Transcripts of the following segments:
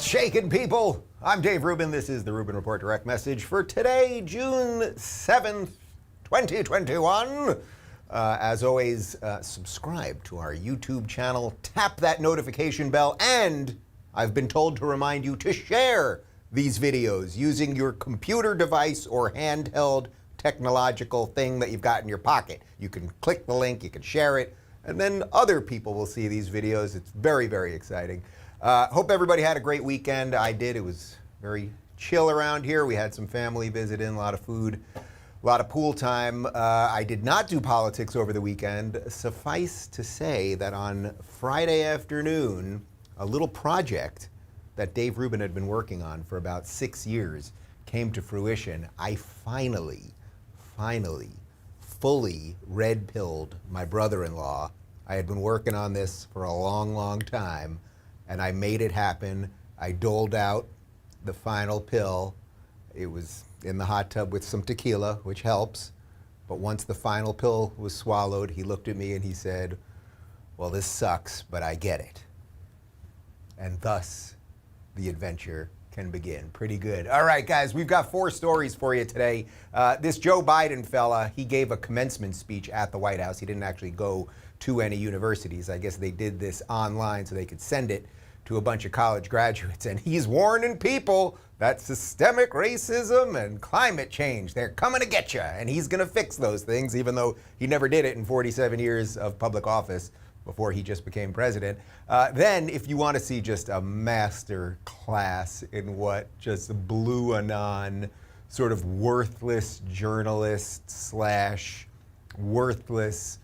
shaking, people? I'm Dave Rubin. This is the Rubin Report Direct Message for today, June 7th, 2021. As always, subscribe to our YouTube channel, tap that notification bell, and I've been told to remind you to share these videos using your computer device or handheld technological thing that you've got in your pocket. You can click the link, you can share it, and then other people will see these videos. It's very, very exciting. Hope everybody had a great weekend. I did. It was very chill around here. We had some family visit in, a lot of food, a lot of pool time. I did not do politics over the weekend. Suffice to say that on Friday afternoon, a little project that Dave Rubin had been working on for about 6 years came to fruition. I finally, fully red-pilled my brother-in-law. I had been working on this for a long, long time, and I made it happen. I doled out the final pill. It was in the hot tub with some tequila, which helps. But once the final pill was swallowed, he looked at me and he said, "Well, this sucks, but I get it." And thus, the adventure can begin. Pretty good. All right, guys, we've got 4 stories for you today. This Joe Biden fella, he gave a commencement speech at the White House. He didn't actually go to any universities. I guess they did this online so they could send it to a bunch of college graduates. And he's warning people that systemic racism and climate change, they're coming to get you. And he's going to fix those things, even though he never did it in 47 years of public office before he just became president. Then, if you want to see just a master class in what just blue anon, sort of worthless journalist slash worthless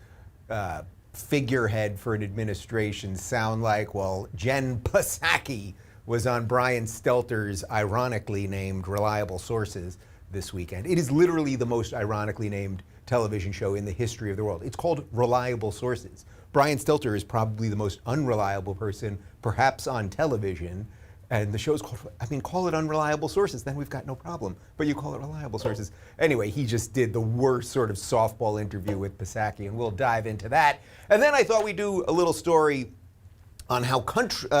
figurehead for an administration sound like, well, Jen Psaki was on Brian Stelter's ironically named Reliable Sources this weekend. It is literally the most ironically named television show in the history of the world. It's called Reliable Sources. Brian Stelter is probably the most unreliable person, perhaps on television, and the show's called, call it Unreliable Sources, then we've got no problem. But you call it Reliable Sources. Anyway, he just did the worst sort of softball interview with Psaki, and we'll dive into that. And then I thought we'd do a little story on how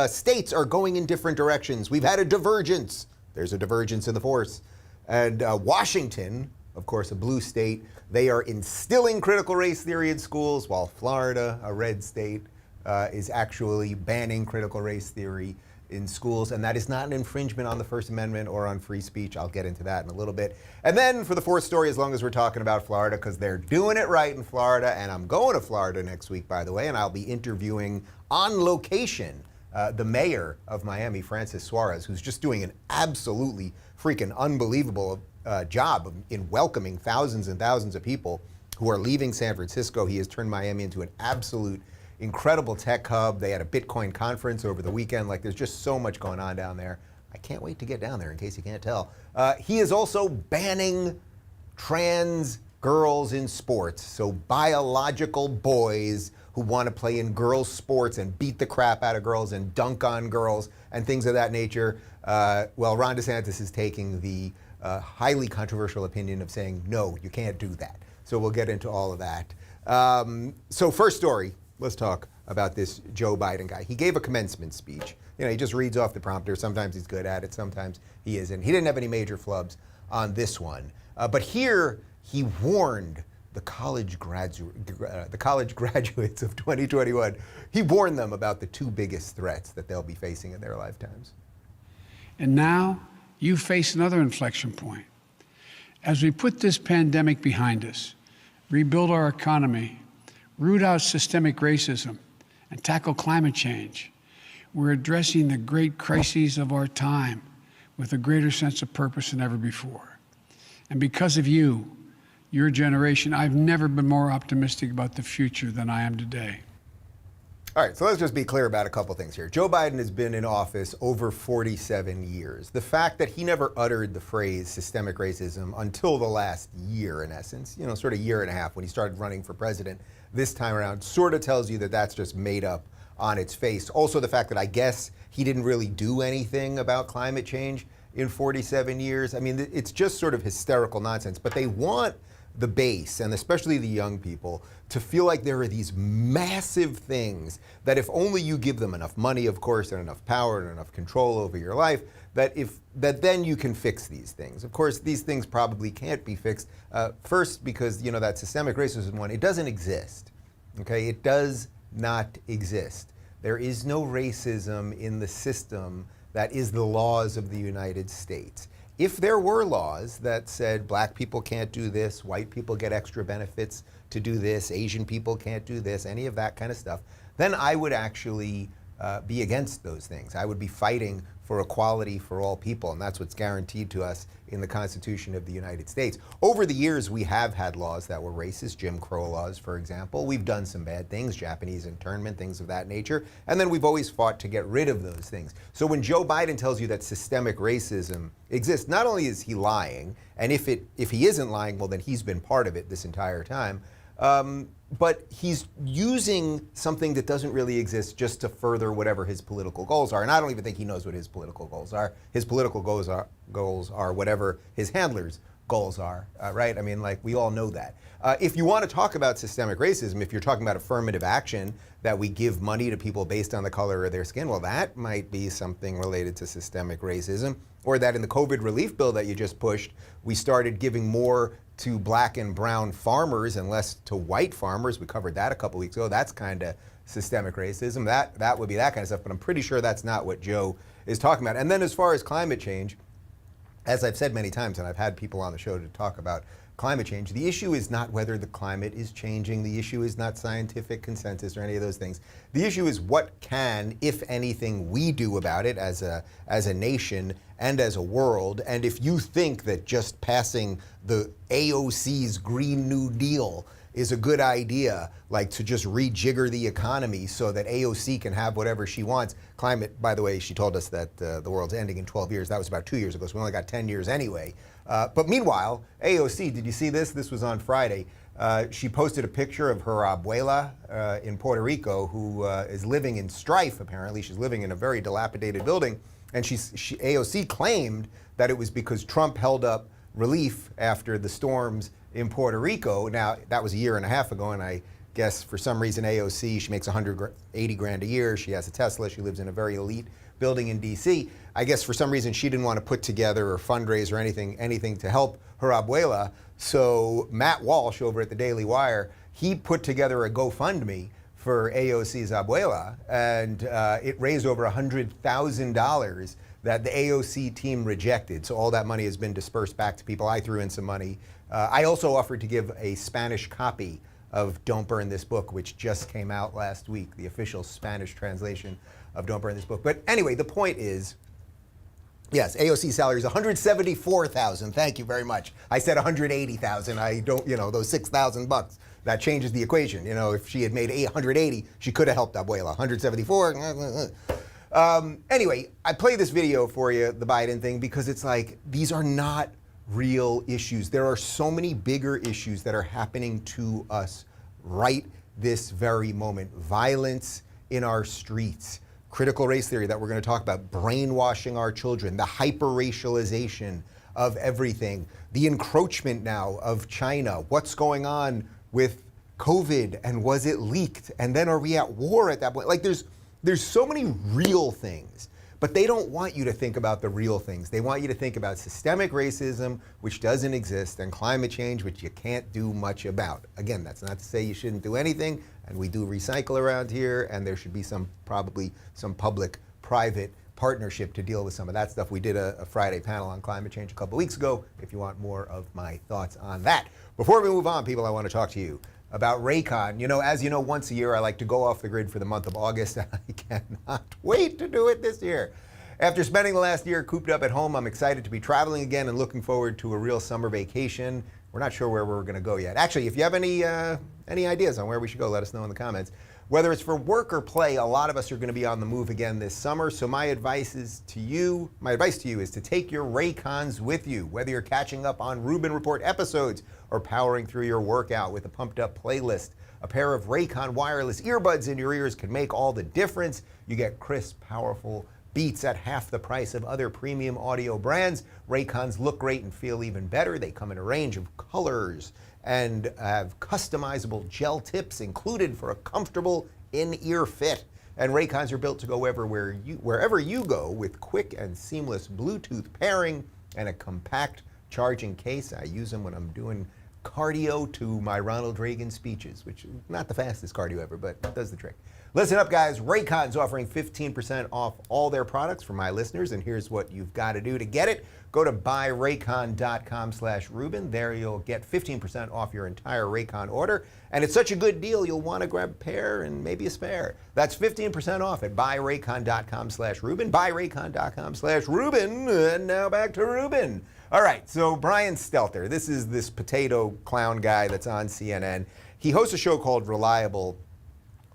states are going in different directions. We've had a divergence. There's a divergence in the force. And Washington, of course, a blue state, they are instilling critical race theory in schools, while Florida, a red state, is actually banning critical race theory in schools, and that is not an infringement on the First Amendment or on free speech. I'll get into that in a little bit. And then for the 4th story, as long as we're talking about Florida, because they're doing it right in Florida, and I'm going to Florida next week, by the way, and I'll be interviewing on location the mayor of Miami, Francis Suarez, who's just doing an absolutely freaking unbelievable job in welcoming thousands and thousands of people who are leaving San Francisco. He has turned Miami into an absolute incredible tech hub. They had a Bitcoin conference over the weekend. Like, there's just so much going on down there. I can't wait to get down there, in case you can't tell. He is also banning trans girls in sports. So biological boys who want to play in girls' sports and beat the crap out of girls and dunk on girls and things of that nature. Well, Ron DeSantis is taking the highly controversial opinion of saying, no, you can't do that. So we'll get into all of that. So first story, let's talk about this Joe Biden guy. He gave a commencement speech. You know, he just reads off the prompter. Sometimes he's good at it, sometimes he isn't. He didn't have any major flubs on this one. But here, he warned the college graduates of 2021. He warned them about the 2 biggest threats that they'll be facing in their lifetimes. And now, you face another inflection point. As we put this pandemic behind us, rebuild our economy, root out systemic racism, and tackle climate change, we're addressing the great crises of our time with a greater sense of purpose than ever before. And because of you, your generation, I've never been more optimistic about the future than I am today. All right, so let's just be clear about a couple things here. Joe Biden has been in office over 47 years. The fact that he never uttered the phrase systemic racism until the last year, in essence, you know, sort of year and a half when he started running for president this time around, sort of tells you that that's just made up on its face. Also, the fact that I guess he didn't really do anything about climate change in 47 years. I mean, it's just sort of hysterical nonsense. But they want the base, and especially the young people, to feel like there are these massive things that if only you give them enough money, of course, and enough power and enough control over your life, that then you can fix these things. Of course, these things probably can't be fixed. First, because that systemic racism one, it doesn't exist. Okay, it does not exist. There is no racism in the system that is the laws of the United States. If there were laws that said black people can't do this, white people get extra benefits to do this, Asian people can't do this, any of that kind of stuff, then I would actually be against those things. I would be fighting for equality for all people, and that's what's guaranteed to us in the Constitution of the United States. Over the years, we have had laws that were racist, Jim Crow laws, for example. We've done some bad things, Japanese internment, things of that nature, and then we've always fought to get rid of those things. So when Joe Biden tells you that systemic racism exists, not only is he lying, and if he isn't lying, well, then he's been part of it this entire time, but he's using something that doesn't really exist just to further whatever his political goals are. And I don't even think he knows what his political goals are. His political goals are whatever his handlers' goals are, right? I mean, like, we all know that. If you want to talk about systemic racism, if you're talking about affirmative action, that we give money to people based on the color of their skin, well, that might be something related to systemic racism. Or that in the COVID relief bill that you just pushed, we started giving more to black and brown farmers and less to white farmers. We covered that a couple weeks ago. That's kind of systemic racism. That would be that kind of stuff, but I'm pretty sure that's not what Joe is talking about. And then as far as climate change, as I've said many times, and I've had people on the show to talk about climate change, the issue is not whether the climate is changing. The issue is not scientific consensus or any of those things. The issue is what can, if anything, we do about it as a nation and as a world. And if you think that just passing the AOC's Green New Deal is a good idea, like to just rejigger the economy so that AOC can have whatever she wants. Climate, by the way, she told us that the world's ending in 12 years. That was about 2 years ago, so we only got 10 years anyway. But meanwhile, AOC, did you see this? This was on Friday. She posted a picture of her abuela in Puerto Rico, who is living in strife, apparently. She's living in a very dilapidated building. And AOC claimed that it was because Trump held up relief after the storms in Puerto Rico. Now, that was a year and a half ago, and I guess for some reason AOC, she makes $180 grand a year. She has a Tesla. She lives in a very elite building in DC. I guess for some reason she didn't want to put together or fundraise or anything to help her abuela. So Matt Walsh over at the Daily Wire, he put together a GoFundMe for AOC's abuela, and it raised over $100,000 that the AOC team rejected. So all that money has been dispersed back to people. I threw in some money. I also offered to give a Spanish copy of Don't Burn This Book, which just came out last week, the official Spanish translation of Don't Burn This Book. But anyway, the point is, yes, AOC salary is $174,000. Thank you very much. I said $180,000. I don't, those $6,000. That changes the equation. If she had made $880, she could have helped Abuela. $174. Anyway, I play this video for you, the Biden thing, because it's like, these are not real issues. There are so many bigger issues that are happening to us right this very moment. Violence in our streets, critical race theory that we're going to talk about, brainwashing our children, the hyper-racialization of everything, the encroachment now of China, what's going on with COVID, and was it leaked? And then are we at war at that point? Like, there's so many real things, but they don't want you to think about the real things. They want you to think about systemic racism, which doesn't exist, and climate change, which you can't do much about. Again, that's not to say you shouldn't do anything, and we do recycle around here, and there should be probably some public-private partnership to deal with some of that stuff. We did a Friday panel on climate change a couple weeks ago, if you want more of my thoughts on that. Before we move on, people, I want to talk to you about Raycon. As you know, once a year I like to go off the grid for the month of August, and I cannot wait to do it this year. After spending the last year cooped up at home, I'm excited to be traveling again and looking forward to a real summer vacation. We're not sure where we're going to go yet. Actually, if you have any ideas on where we should go, let us know in the comments. Whether it's for work or play, a lot of us are going to be on the move again this summer. So my advice to you is to take your Raycons with you, whether you're catching up on Rubin Report episodes or powering through your workout with a pumped up playlist. A pair of Raycon wireless earbuds in your ears can make all the difference. You get crisp, powerful beats at half the price of other premium audio brands. Raycons look great and feel even better. They come in a range of colors and have customizable gel tips included for a comfortable in-ear fit. And Raycons are built to go wherever you go with quick and seamless Bluetooth pairing and a compact charging case. I use them when I'm doing cardio to my Ronald Reagan speeches, which is not the fastest cardio ever, but it does the trick. Listen up, guys. Raycon's offering 15% off all their products for my listeners, and here's what you've got to do to get it. Go to buyraycon.com/Rubin. There you'll get 15% off your entire Raycon order, and it's such a good deal you'll want to grab a pair and maybe a spare. That's 15% off at buyraycon.com/Rubin, buyraycon.com/Rubin, and now back to Rubin. All right, so Brian Stelter, this is this potato clown guy that's on CNN. He hosts a show called Reliable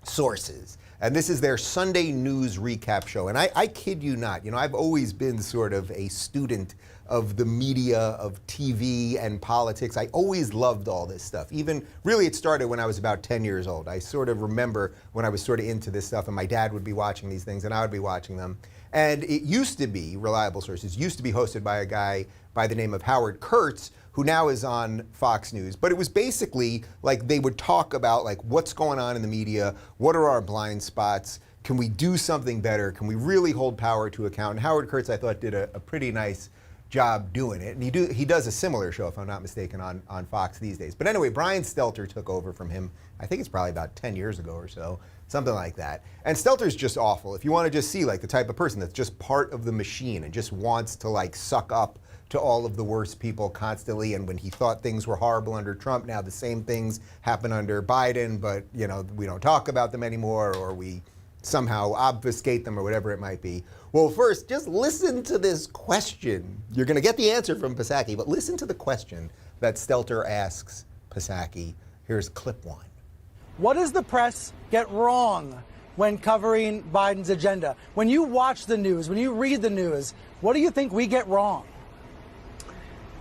Sources, and this is their Sunday news recap show. And I kid you not, I've always been sort of a student of the media, of TV and politics. I always loved all this stuff. Even, really, it started when I was about 10 years old. I sort of remember when I was sort of into this stuff, and my dad would be watching these things, and I would be watching them. And it used to be, Reliable Sources used to be hosted by a guy by the name of Howard Kurtz, who now is on Fox News. But it was basically like they would talk about like what's going on in the media, what are our blind spots, can we do something better, can we really hold power to account? And Howard Kurtz, I thought, did a pretty nice job doing it. And he does a similar show, if I'm not mistaken, on Fox these days. But anyway, Brian Stelter took over from him, I think it's probably about 10 years ago or so, something like that. And Stelter's just awful. If you want to just see like the type of person that's just part of the machine and just wants to like suck up to all of the worst people constantly, and when he thought things were horrible under Trump, now the same things happen under Biden, but we don't talk about them anymore, or we somehow obfuscate them, or whatever it might be. Well, first, just listen to this question. You're going to get the answer from Psaki, but listen to the question that Stelter asks Psaki. Here's clip one. What does the press get wrong when covering Biden's agenda? When you watch the news, when you read the news, what do you think we get wrong?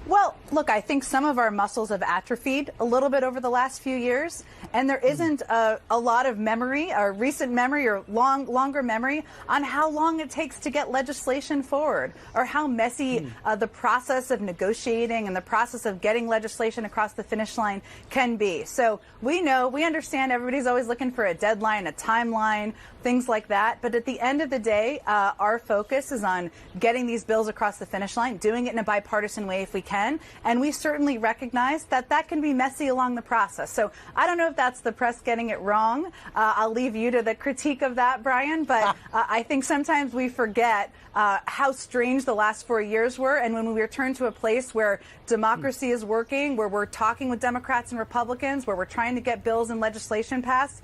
Well, look, I think some of our muscles have atrophied a little bit over the last few years, and there isn't a lot of memory, or recent memory, or longer memory on how long it takes to get legislation forward, or how messy the process of negotiating and the process of getting legislation across the finish line can be. So we understand everybody's always looking for a deadline, a timeline, things like that. But at the end of the day, our focus is on getting these bills across the finish line, doing it in a bipartisan way if we can. And we certainly recognize that that can be messy along the process. So I don't know if that's the press getting it wrong. I'll leave you to the critique of that, Brian. But I think sometimes we forget how strange the last 4 years were. And when we return to a place where democracy is working, where we're talking with Democrats and Republicans, where we're trying to get bills and legislation passed.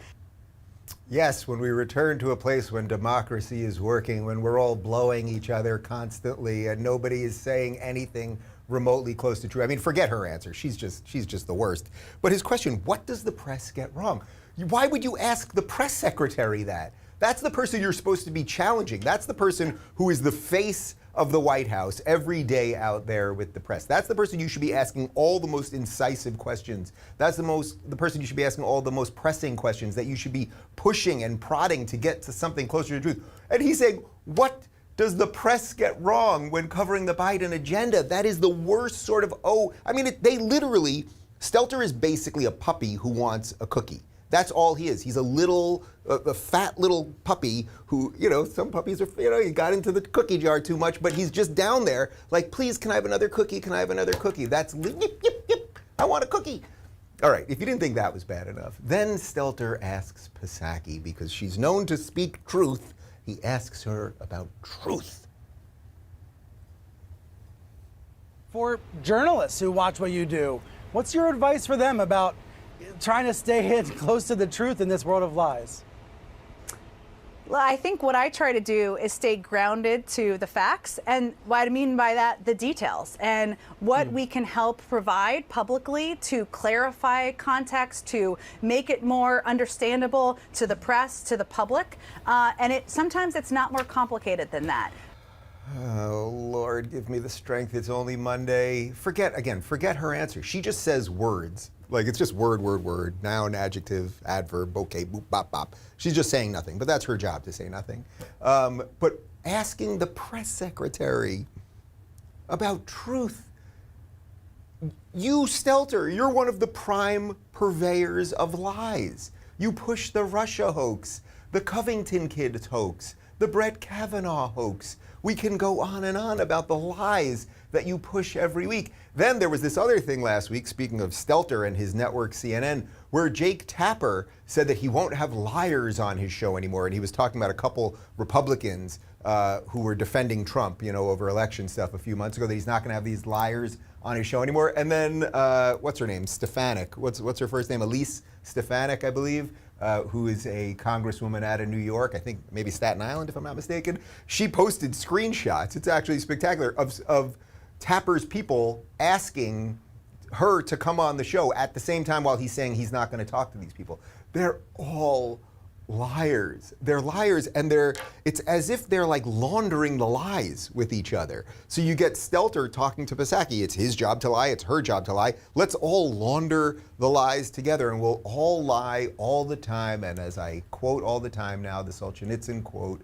Yes, when we return to a place when democracy is working, when we're all blowing each other constantly and nobody is saying anything remotely close to true. I mean, forget her answer. She's just the worst. But his question, what does the press get wrong? Why would you ask the press secretary that? That's the person you're supposed to be challenging. That's the person who is the face of the White House every day out there with the press. That's the person you should be asking all the most incisive questions. That's the person you should be asking all the most pressing questions, that you should be pushing and prodding to get to something closer to truth. And he's saying, what does the press get wrong when covering the Biden agenda? That is the worst sort of, they literally, Stelter is basically a puppy who wants a cookie. That's all he is. He's a fat little puppy who, some puppies are, he got into the cookie jar too much, but he's just down there like, please, can I have another cookie? Can I have another cookie? That's, yip, yip, yip, I want a cookie. All right, if you didn't think that was bad enough, then Stelter asks Psaki, because she's known to speak truth, he asks her about truth. For journalists who watch what you do, what's your advice for them about trying to stay close to the truth in this world of lies? Well, I think what I try to do is stay grounded to the facts, and what I mean by that, the details, and what we can help provide publicly to clarify context, to make it more understandable to the press, to the public, and sometimes it's not more complicated than that. Oh, Lord, give me the strength. It's only Monday. Forget her answer. She just says words. Like, it's just word, noun, adjective, adverb, okay, boop, bop, bop. She's just saying nothing, but that's her job, to say nothing. But asking the press secretary about truth, You, Stelter, you're one of the prime purveyors of lies. You push the Russia hoax, the Covington kids hoax, the Brett Kavanaugh hoax. We can go on and on about the lies that you push every week. Then there was this other thing last week, speaking of Stelter and his network CNN, where Jake Tapper said that he won't have liars on his show anymore. And he was talking about a couple Republicans who were defending Trump, over election stuff a few months ago, that he's not going to have these liars on his show anymore. And then, what's her name? Stefanik. What's her first name? Elise Stefanik, I believe, who is a congresswoman out of New York, I think maybe Staten Island, if I'm not mistaken. She posted screenshots, it's actually spectacular, of Tapper's people asking her to come on the show at the same time while he's saying he's not going to talk to these people. They're all liars. They're liars, and it's as if they're like laundering the lies with each other. So you get Stelter talking to Psaki. It's his job to lie. It's her job to lie. Let's all launder the lies together, and we'll all lie all the time. And as I quote all the time now, the Solzhenitsyn quote,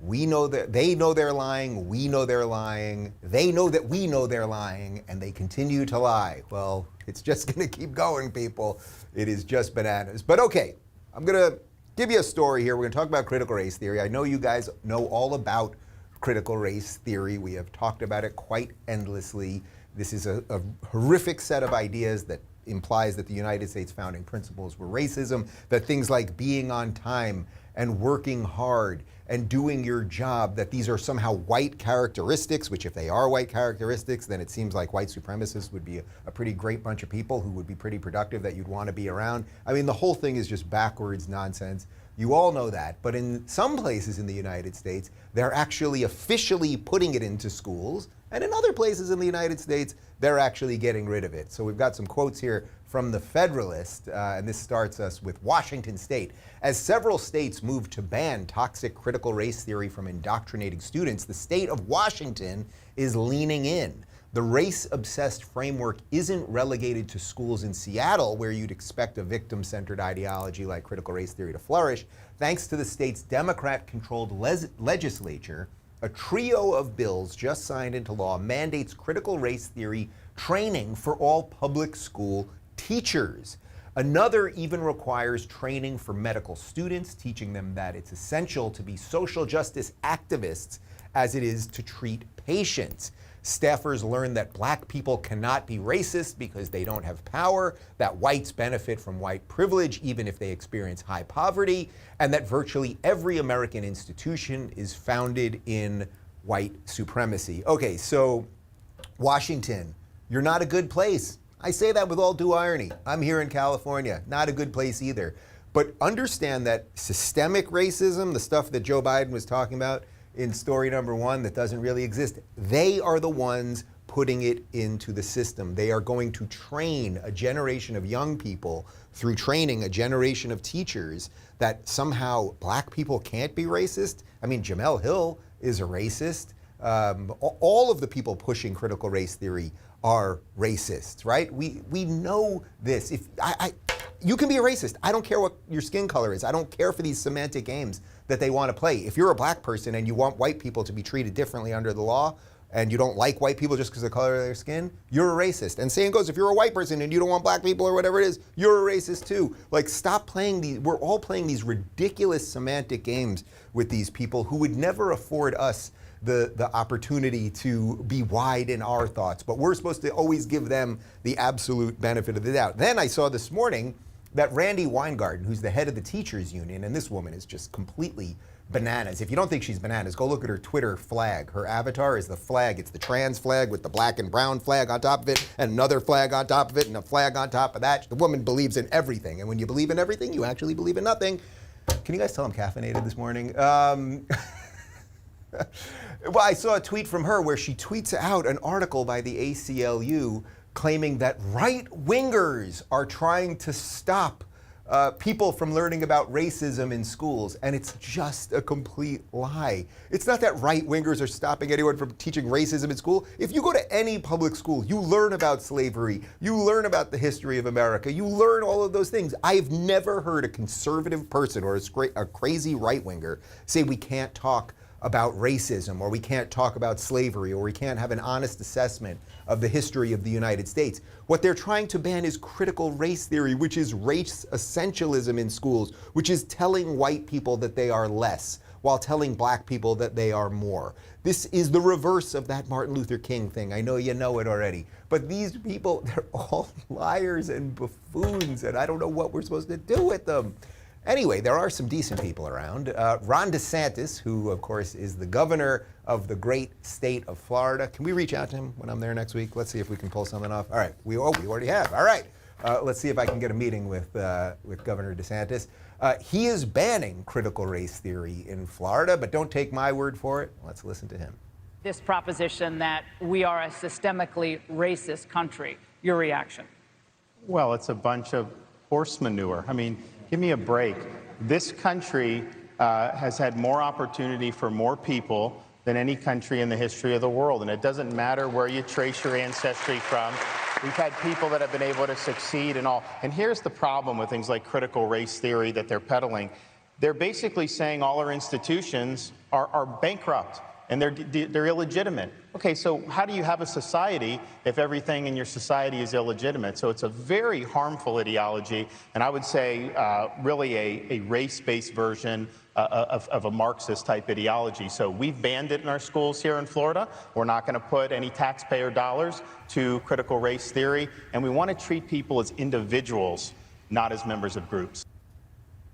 we know that they know they're lying, we know they're lying, they know that we know they're lying, and they continue to lie. Well, it's just going to keep going, people. It is just bananas. But okay, I'm going to give you a story here. We're going to talk about critical race theory. I know you guys know all about critical race theory. We have talked about it quite endlessly. This is a horrific set of ideas that implies that the United States founding principles were racism, that things like being on time and working hard and doing your job, that these are somehow white characteristics, which if they are white characteristics, then it seems like white supremacists would be a pretty great bunch of people who would be pretty productive that you'd want to be around. I mean, the whole thing is just backwards nonsense. You all know that. But in some places in the United States, they're actually officially putting it into schools. And in other places in the United States, they're actually getting rid of it. So we've got some quotes here from the Federalist, and this starts us with Washington State. As several states move to ban toxic critical race theory from indoctrinating students, the state of Washington is leaning in. The race-obsessed framework isn't relegated to schools in Seattle, where you'd expect a victim-centered ideology like critical race theory to flourish. Thanks to the state's Democrat-controlled legislature, a trio of bills just signed into law mandates critical race theory training for all public school teachers. Another even requires training for medical students, teaching them that it's essential to be social justice activists as it is to treat patients. Staffers learn that black people cannot be racist because they don't have power, that whites benefit from white privilege even if they experience high poverty, and that virtually every American institution is founded in white supremacy. Okay, so Washington, you're not a good place. I say that with all due irony. I'm here in California, not a good place either. But understand that systemic racism, the stuff that Joe Biden was talking about in story number one that doesn't really exist, they are the ones putting it into the system. They are going to train a generation of young people through training a generation of teachers that somehow black people can't be racist. I mean, Jamel Hill is a racist. All of the people pushing critical race theory are racists, right? We know this. If you can be a racist. I don't care what your skin color is. I don't care for these semantic games that they want to play. If you're a black person and you want white people to be treated differently under the law, and you don't like white people just because of the color of their skin, you're a racist. And same goes, if you're a white person and you don't want black people or whatever it is, you're a racist too. Like, stop playing these, we're all playing these ridiculous semantic games with these people who would never afford us the opportunity to be wide in our thoughts, but we're supposed to always give them the absolute benefit of the doubt. Then I saw this morning that Randy Weingarten, who's the head of the teachers union, and this woman is just completely bananas. If you don't think she's bananas, go look at her Twitter flag. Her avatar is the flag. It's the trans flag with the black and brown flag on top of it, and another flag on top of it, and a flag on top of that. The woman believes in everything, and when you believe in everything, you actually believe in nothing. Can you guys tell I'm caffeinated this morning? Well, I saw a tweet from her where she tweets out an article by the ACLU claiming that right-wingers are trying to stop people from learning about racism in schools, and it's just a complete lie. It's not that right-wingers are stopping anyone from teaching racism in school. If you go to any public school, you learn about slavery, you learn about the history of America, you learn all of those things. I've never heard a conservative person or a crazy right-winger say we can't talk about racism, or we can't talk about slavery, or we can't have an honest assessment of the history of the United States. What they're trying to ban is critical race theory, which is race essentialism in schools, which is telling white people that they are less while telling black people that they are more. This is the reverse of that Martin Luther King thing. I know you know it already. But these people, they're all liars and buffoons, and I don't know what we're supposed to do with them. Anyway, there are some decent people around. Ron DeSantis, who of course is the governor of the great state of Florida. Can we reach out to him when I'm there next week? Let's see if we can pull something off. All right, we already have. All right, let's see if I can get a meeting with Governor DeSantis. He is banning critical race theory in Florida, but don't take my word for it. Let's listen to him. This proposition that we are a systemically racist country. Your reaction? Well, it's a bunch of horse manure. I mean, give me a break. This country has had more opportunity for more people than any country in the history of the world. And it doesn't matter where you trace your ancestry from. We've had people that have been able to succeed and all. And here's the problem with things like critical race theory that they're peddling. They're basically saying all our institutions are bankrupt and they're illegitimate. Okay, so how do you have a society if everything in your society is illegitimate? So it's a very harmful ideology, and I would say really a race-based version of a Marxist-type ideology. So we've banned it in our schools here in Florida. We're not going to put any taxpayer dollars to critical race theory, and we want to treat people as individuals, not as members of groups.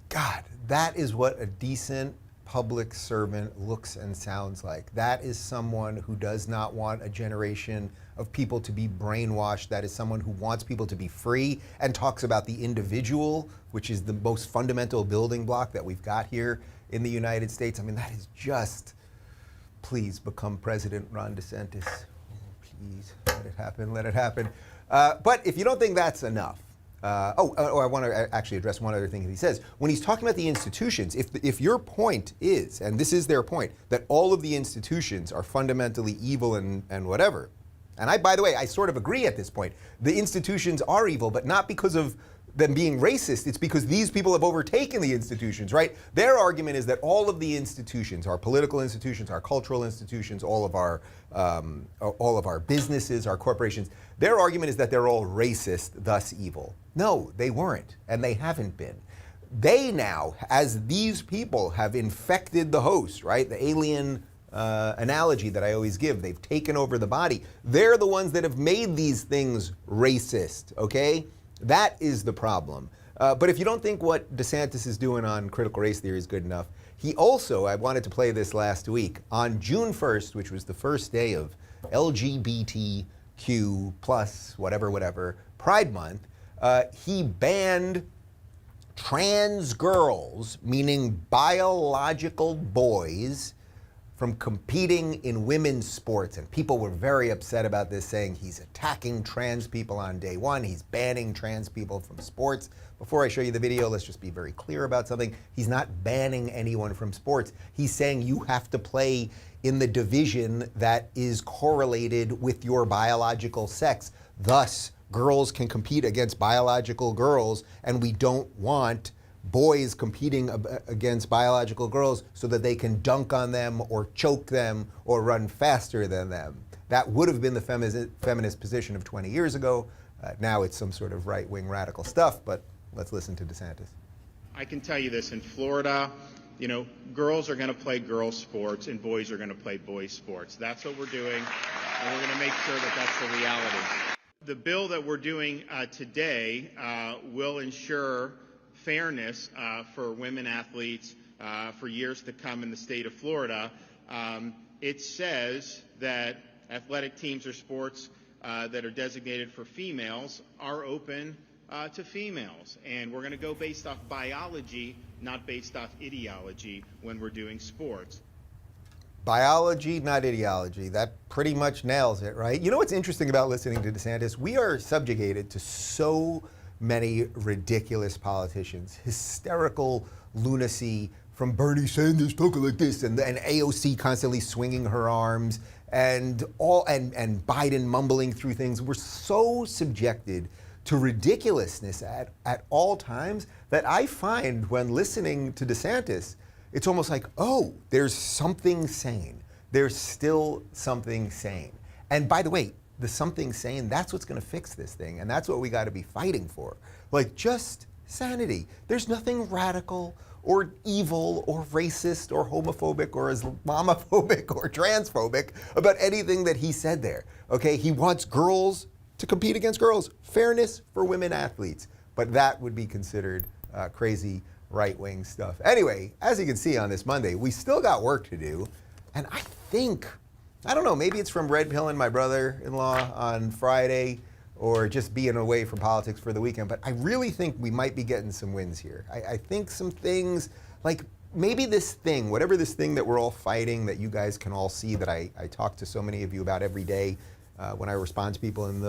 God, that is what a decent public servant looks and sounds like. That is someone who does not want a generation of people to be brainwashed. That is someone who wants people to be free and talks about the individual, which is the most fundamental building block that we've got here in the United States. I mean, that is just, please become President Ron DeSantis. Please, let it happen, let it happen. But if you don't think that's enough, I want to actually address one other thing that he says. When he's talking about the institutions, if your point is, and this is their point, that all of the institutions are fundamentally evil and whatever, and by the way, I sort of agree at this point. The institutions are evil, but not because of them being racist. It's because these people have overtaken the institutions, right? Their argument is that all of the institutions, our political institutions, our cultural institutions, all of our businesses, our corporations, their argument is that they're all racist, thus evil. No, they weren't, and they haven't been. They now, as these people have infected the host, right? The alien analogy that I always give, they've taken over the body. They're the ones that have made these things racist, okay? That is the problem. But if you don't think what DeSantis is doing on critical race theory is good enough, he also, I wanted to play this last week, on June 1st, which was the first day of LGBTQ plus whatever, Pride Month, he banned trans girls, meaning biological boys, from competing in women's sports. And people were very upset about this, saying he's attacking trans people on day one. He's banning trans people from sports. Before I show you the video, let's just be very clear about something. He's not banning anyone from sports. He's saying you have to play in the division that is correlated with your biological sex. Thus, girls can compete against biological girls, and we don't want boys competing against biological girls so that they can dunk on them or choke them or run faster than them. That would have been the feminist position of 20 years ago. Now it's some sort of right-wing radical stuff, but let's listen to DeSantis. I can tell you this, in Florida, you know, girls are going to play girls' sports and boys are going to play boys' sports. That's what we're doing, and we're going to make sure that that's the reality. The bill that we're doing today will ensure fairness for women athletes for years to come in the state of Florida. It says that athletic teams or sports that are designated for females are open to females. And we're going to go based off biology, not based off ideology when we're doing sports. Biology, not ideology. That pretty much nails it, right? You know what's interesting about listening to DeSantis? We are subjugated to so many ridiculous politicians, hysterical lunacy from Bernie Sanders talking like this, and AOC constantly swinging her arms, and Biden mumbling through things. We're so subjected to ridiculousness at all times that I find when listening to DeSantis it's almost like, oh, there's something sane. There's still something sane. And by the way, the something sane, that's what's going to fix this thing. And that's what we got to be fighting for. Like, just sanity. There's nothing radical or evil or racist or homophobic or Islamophobic or transphobic about anything that he said there. Okay, he wants girls to compete against girls. Fairness for women athletes. But that would be considered crazy right-wing stuff. Anyway, as you can see on this Monday, we still got work to do. And I think, I don't know, maybe it's from red pilling my brother-in-law on Friday or just being away from politics for the weekend, but I really think we might be getting some wins here. I think some things, like maybe this thing, whatever this thing that we're all fighting that you guys can all see that I talk to so many of you about every day when I respond to people in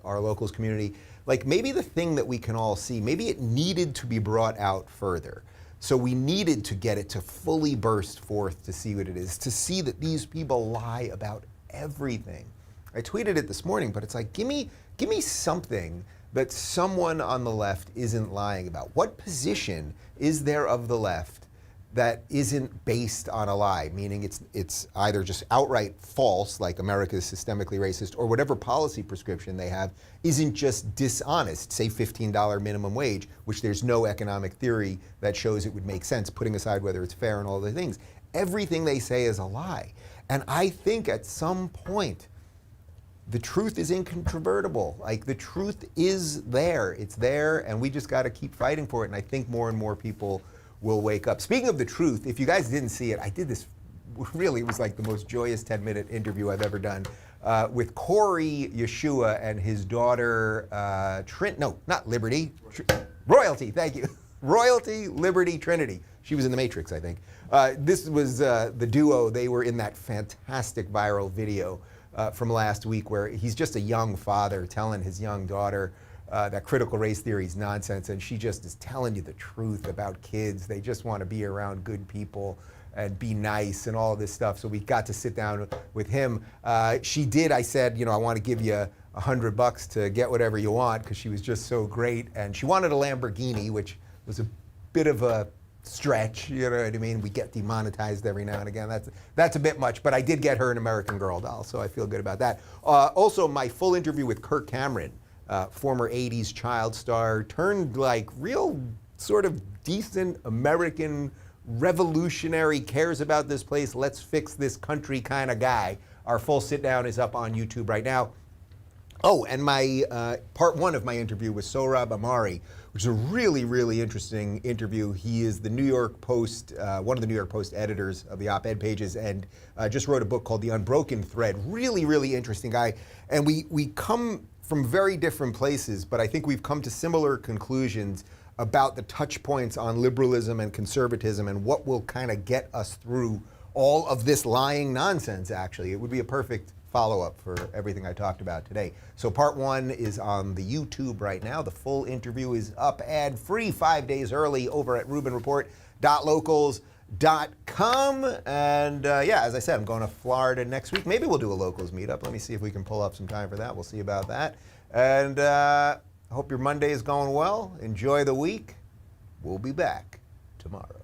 our locals community, like maybe the thing that we can all see, maybe it needed to be brought out further. So we needed to get it to fully burst forth to see what it is, to see that these people lie about everything. I tweeted it this morning, but it's like, give me something that someone on the left isn't lying about. What position is there of the left that isn't based on a lie, meaning it's either just outright false, like America is systemically racist, or whatever policy prescription they have isn't just dishonest, say $15 minimum wage, which there's no economic theory that shows it would make sense, putting aside whether it's fair and all the things. Everything they say is a lie. And I think at some point, the truth is incontrovertible. Like, the truth is there. It's there, and we just got to keep fighting for it. And I think more and more people will wake up. Speaking of the truth, if you guys didn't see it, I did this, really, it was like the most joyous 10-minute interview I've ever done with Corey Yeshua and his daughter, Royalty, thank you. Royalty, Liberty, Trinity. She was in The Matrix, I think. This was the duo. They were in that fantastic viral video from last week where he's just a young father telling his young daughter that critical race theory is nonsense, and she just is telling you the truth about kids. They just want to be around good people and be nice and all this stuff. So we got to sit down with him. She did, I said, I want to give you $100 to get whatever you want, because she was just so great. And she wanted a Lamborghini, which was a bit of a stretch, you know what I mean? We get demonetized every now and again. That's a bit much, but I did get her an American Girl doll, so I feel good about that. Also, my full interview with Kirk Cameron, former 80s child star, turned like real sort of decent American revolutionary, cares about this place, let's fix this country kind of guy. Our full sit down is up on YouTube right now. Oh, and my part one of my interview with Sohrab Ahmari, which is a really, really interesting interview. He is the New York Post, one of the New York Post editors of the op-ed pages, and just wrote a book called The Unbroken Thread. Really, really interesting guy. And we come from very different places, but I think we've come to similar conclusions about the touch points on liberalism and conservatism and what will kind of get us through all of this lying nonsense, actually. It would be a perfect follow-up for everything I talked about today. So part one is on the YouTube right now. The full interview is up ad-free 5 days early over at rubinreport.locals.com. And yeah, as I said, I'm going to Florida next week. Maybe we'll do a locals meetup. Let me see if we can pull up some time for that. We'll see about that. And I hope your Monday is going well. Enjoy the week. We'll be back tomorrow.